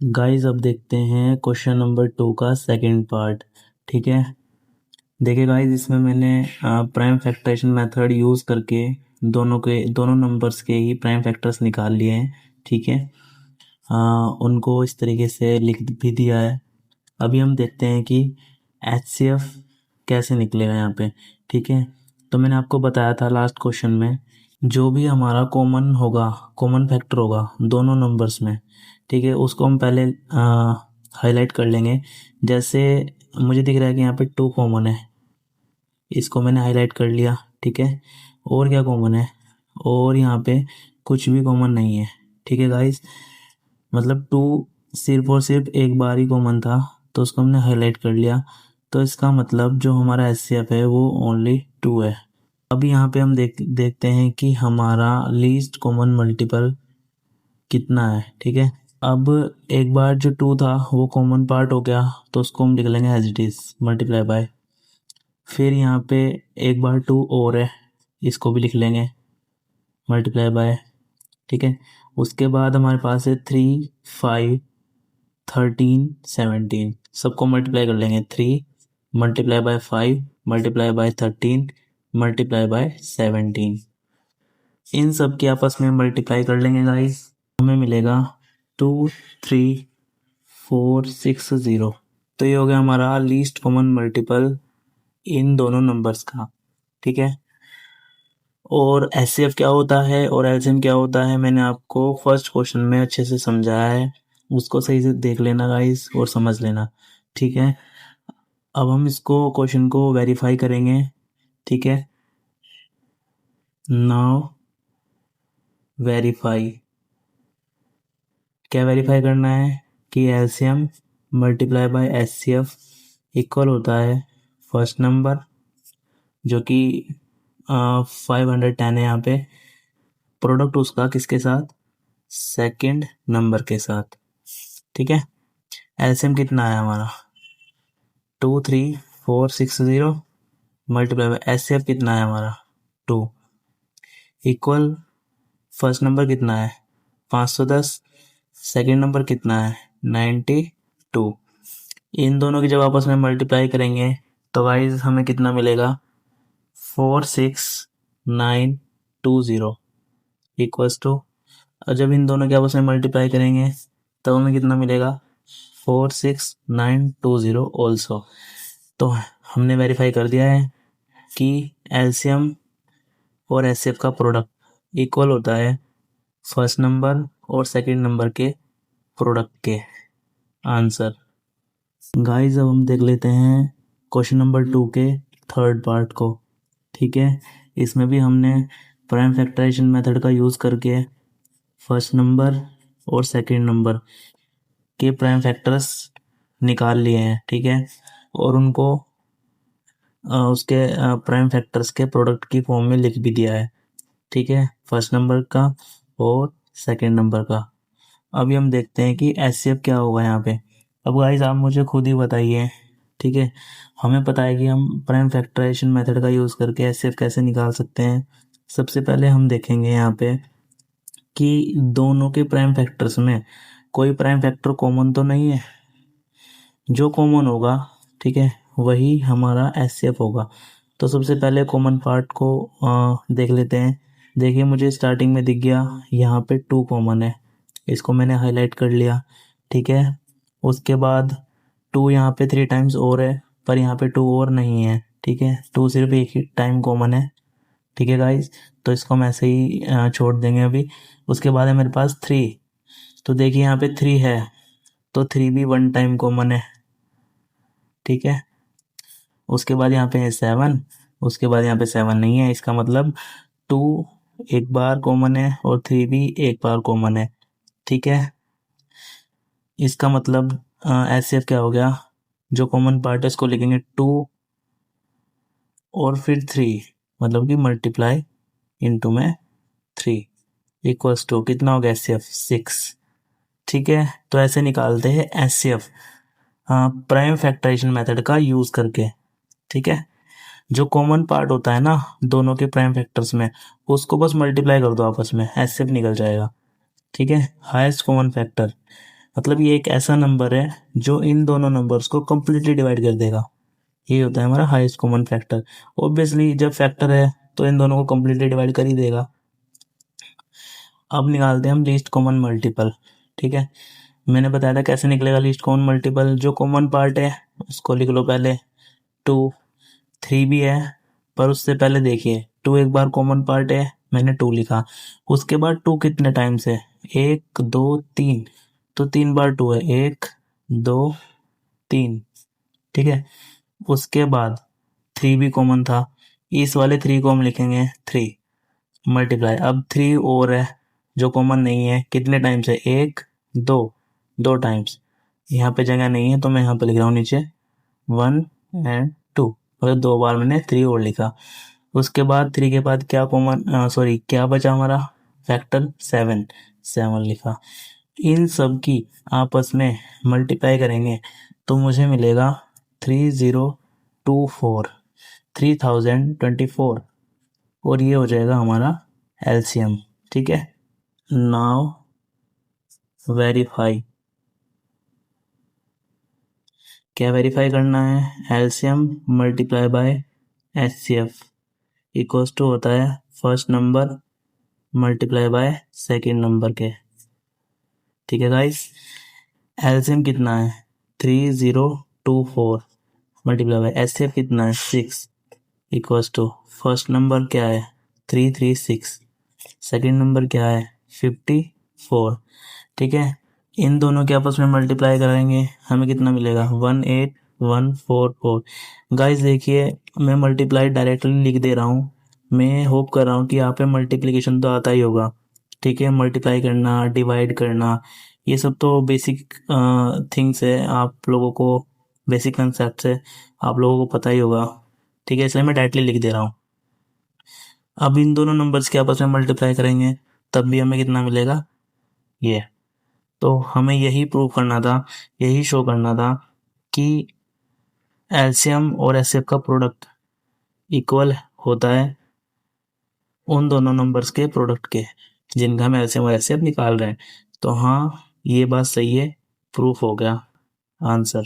Guys अब देखते हैं क्वेश्चन नंबर 2 का सेकंड पार्ट। ठीक है, देखिए गाइस इसमें मैंने प्राइम फैक्टराइजेशन मेथड यूज़ करके दोनों नंबर्स के ही प्राइम फैक्टर्स निकाल लिए हैं। ठीक है, उनको इस तरीके से लिख भी दिया है। अभी हम देखते हैं कि HCF कैसे निकलेगा यहाँ पे। ठीक है, तो मैंने आपको बताया था लास्ट क्वेश्चन में, जो भी हमारा कॉमन फैक्टर होगा दोनों नंबर्स में, ठीक है, उसको हम पहले हाईलाइट कर लेंगे। जैसे मुझे दिख रहा है कि यहाँ पे 2 कॉमन है, इसको मैंने हाईलाइट कर लिया। ठीक है, और क्या कॉमन है, और यहाँ पे कुछ भी कॉमन नहीं है। ठीक है गाइस, मतलब 2 सिर्फ और सिर्फ एक बार ही कॉमन था, तो उसको हमने हाईलाइट कर लिया। तो इसका मतलब जो हमारा HCF है वो ओनली 2 है। अभी यहाँ पे हम देखते हैं कि हमारा लीस्ट कॉमन मल्टीपल कितना है। ठीक है, अब एक बार जो 2 था वो कॉमन पार्ट हो गया, तो उसको हम लिख लेंगे as it is multiply by. फिर यहाँ पे एक बार 2 और है, इसको भी लिख लेंगे मल्टीप्लाई बाय। ठीक है, उसके बाद हमारे पास है 3, 5, 13, 17, सबको मल्टीप्लाई कर लेंगे। 3 multiply by 5 multiply by 13 multiply by 17, इन सब की आपस में मल्टीप्लाई कर लेंगे गाइस, हमें मिलेगा 2, 3, 4, 6, 0। तो ये हो गया हमारा लीस्ट कॉमन मल्टीपल इन दोनों नंबर्स का। ठीक है, और HCF क्या होता है और LCM क्या होता है मैंने आपको फर्स्ट क्वेश्चन में अच्छे से समझाया है, उसको सही से देख लेना गाइस और समझ लेना। ठीक है, अब हम इसको क्वेश्चन को वेरीफाई करेंगे। ठीक है, नाउ वेरीफाई, क्या वेरीफाई करना है कि LCM multiply by HCF equal होता है फर्स्ट नंबर जो कि 510 है यहाँ पे, प्रोडक्ट उसका किसके साथ, सेकंड नंबर के साथ। ठीक है, LCM कितना है हमारा 23460 मल्टीप्लाई बाय HCF कितना है हमारा 2 इक्वल फर्स्ट नंबर कितना है 510, सेकंड नंबर कितना है 92। इन दोनों की जब आपस में मल्टीप्लाई करेंगे तो गाइस हमें कितना मिलेगा 46920 इक्वल्स टू, और जब इन दोनों के आपस में मल्टीप्लाई करेंगे तब हमें कितना मिलेगा 46920 ऑल्सो। तो हमने वेरीफाई कर दिया है कि LCM और HCF का प्रोडक्ट इक्वल होता है फर्स्ट नंबर और सेकंड नंबर के प्रोडक्ट के। आंसर गाइस अब हम देख लेते हैं क्वेश्चन नंबर 2 के थर्ड पार्ट को। ठीक है, इसमें भी हमने प्राइम फैक्टराइजेशन मेथड का यूज़ करके फर्स्ट नंबर और सेकंड नंबर के प्राइम फैक्टर्स निकाल लिए हैं। ठीक है, और उनको उसके प्राइम फैक्टर्स के प्रोडक्ट की फॉर्म में लिख भी दिया है। ठीक है, फर्स्ट नंबर का और सेकंड नंबर का। अभी हम देखते हैं कि HCF क्या होगा यहाँ पे। अब गाइस आप मुझे खुद ही बताइए। ठीक है, हमें पता है कि हम प्राइम फैक्टराइजेशन मेथड का यूज़ करके HCF कैसे निकाल सकते हैं। सबसे पहले हम देखेंगे यहाँ पे कि दोनों के प्राइम फैक्टर्स में कोई प्राइम फैक्टर कॉमन तो नहीं है, जो कॉमन होगा ठीक है वही हमारा HCF होगा। तो सबसे पहले कॉमन पार्ट को देख लेते हैं। देखिए मुझे स्टार्टिंग में दिख गया यहाँ पे 2 कॉमन है, इसको मैंने हाईलाइट कर लिया। ठीक है, उसके बाद 2 यहाँ पे 3 टाइम्स और है, पर यहाँ पे 2 और नहीं है। ठीक है, 2 सिर्फ एक ही टाइम कॉमन है। ठीक है गाइस, तो इसको हम ऐसे ही छोड़ देंगे अभी। उसके बाद है मेरे पास 3, तो देखिए यहाँ पे 3 है, तो 3 भी 1 टाइम कॉमन है। ठीक है, उसके बाद यहाँ पे है 7, उसके बाद यहाँ पे 7 नहीं है, इसका मतलब 2 एक बार कॉमन है और 3 भी एक बार कॉमन है। ठीक है, इसका मतलब HCF क्या हो गया, जो कॉमन पार्ट है इसको लिखेंगे 2 और फिर 3, मतलब कि मल्टीप्लाई इनटू में 3 इक्वल्स टू कितना हो गया HCF 6। ठीक है, तो ऐसे निकालते हैं HCF प्राइम फैक्टराइजेशन मेथड का यूज़ करके। ठीक है, जो कॉमन पार्ट होता है ना दोनों के प्राइम फैक्टर्स में, उसको बस मल्टीप्लाई कर दो आपस में, HCF निकल जाएगा। ठीक है, हाईएस्ट कॉमन फैक्टर मतलब ये एक ऐसा नंबर है जो इन दोनों नंबर्स को कंप्लीटली डिवाइड कर देगा। ये होता है हमारा हाईएस्ट कॉमन फैक्टर। ऑब्वियसली जब फैक्टर है तो इन दोनों को कंप्लीटली डिवाइड कर ही देगा। अब निकालते हैं हम लीस्ट कॉमन मल्टीपल। ठीक है, मैंने बताया था कैसे निकलेगा लीस्ट कॉमन मल्टीपल। जो कॉमन पार्ट है उसको लिख लो पहले 2। 3 भी है पर उससे पहले देखिए 2 एक बार कॉमन पार्ट है, मैंने 2 लिखा। उसके बाद 2 कितने टाइम्स है, 1 2 3, तो 3 बार 2 है, 1 2 3। ठीक है, उसके बाद 3 भी कॉमन था, इस वाले 3 को हम लिखेंगे 3 मल्टीप्लाई। अब 3 और है जो कॉमन नहीं है, कितने टाइम्स है, 1 2, 2 टाइम्स। यहाँ पे जगह नहीं है तो मैं यहाँ पे लिख रहा हूँ नीचे 1 एंड 2, मतलब 2 बार मैंने 3 और लिखा। उसके बाद 3 के बाद क्या कॉमन, सॉरी क्या बचा हमारा फैक्टर, 7, 7 लिखा। इन सब की आपस में मल्टीप्लाई करेंगे तो मुझे मिलेगा 3024, 3024, और ये हो जाएगा हमारा एलसीएम। ठीक है, नाउ वेरीफाई। क्या वेरीफाई करना है, LCM multiply by HCF equals to होता है first number multiply by second number के। ठीक है गाइस, एलसीएम कितना है 3024 मल्टीप्लाई बाय एचसीएफ कितना है 6 इक्वल्स टू फर्स्ट नंबर क्या है 336, सेकेंड नंबर क्या है 54। ठीक है, इन दोनों के आपस में मल्टीप्लाई करेंगे हमें कितना मिलेगा 18144। गाइस देखिए मैं मल्टीप्लाई डायरेक्टली लिख दे रहा हूँ, मैं होप कर रहा हूँ कि यहाँ पे मल्टीप्लिकेशन तो आता ही होगा। ठीक है, मल्टीप्लाई करना, डिवाइड करना, ये सब तो बेसिक थिंग्स है, आप लोगों को बेसिक कंसेप्ट है, आप लोगों को पता ही होगा। ठीक है, इसलिए मैं डायरेक्टली लिख दे रहा हूँ। अब इन दोनों नंबर्स के आपस में मल्टीप्लाई करेंगे तब भी हमें कितना मिलेगा ये। तो हमें यही प्रूव करना था, यही शो करना था कि एलसीएम और एचसीएफ का प्रोडक्ट इक्वल होता है उन दोनों नंबर्स के प्रोडक्ट के जिनका हम एलसीएम और एचसीएफ निकाल रहे हैं। तो हाँ, ये बात सही है, प्रूफ हो गया आंसर।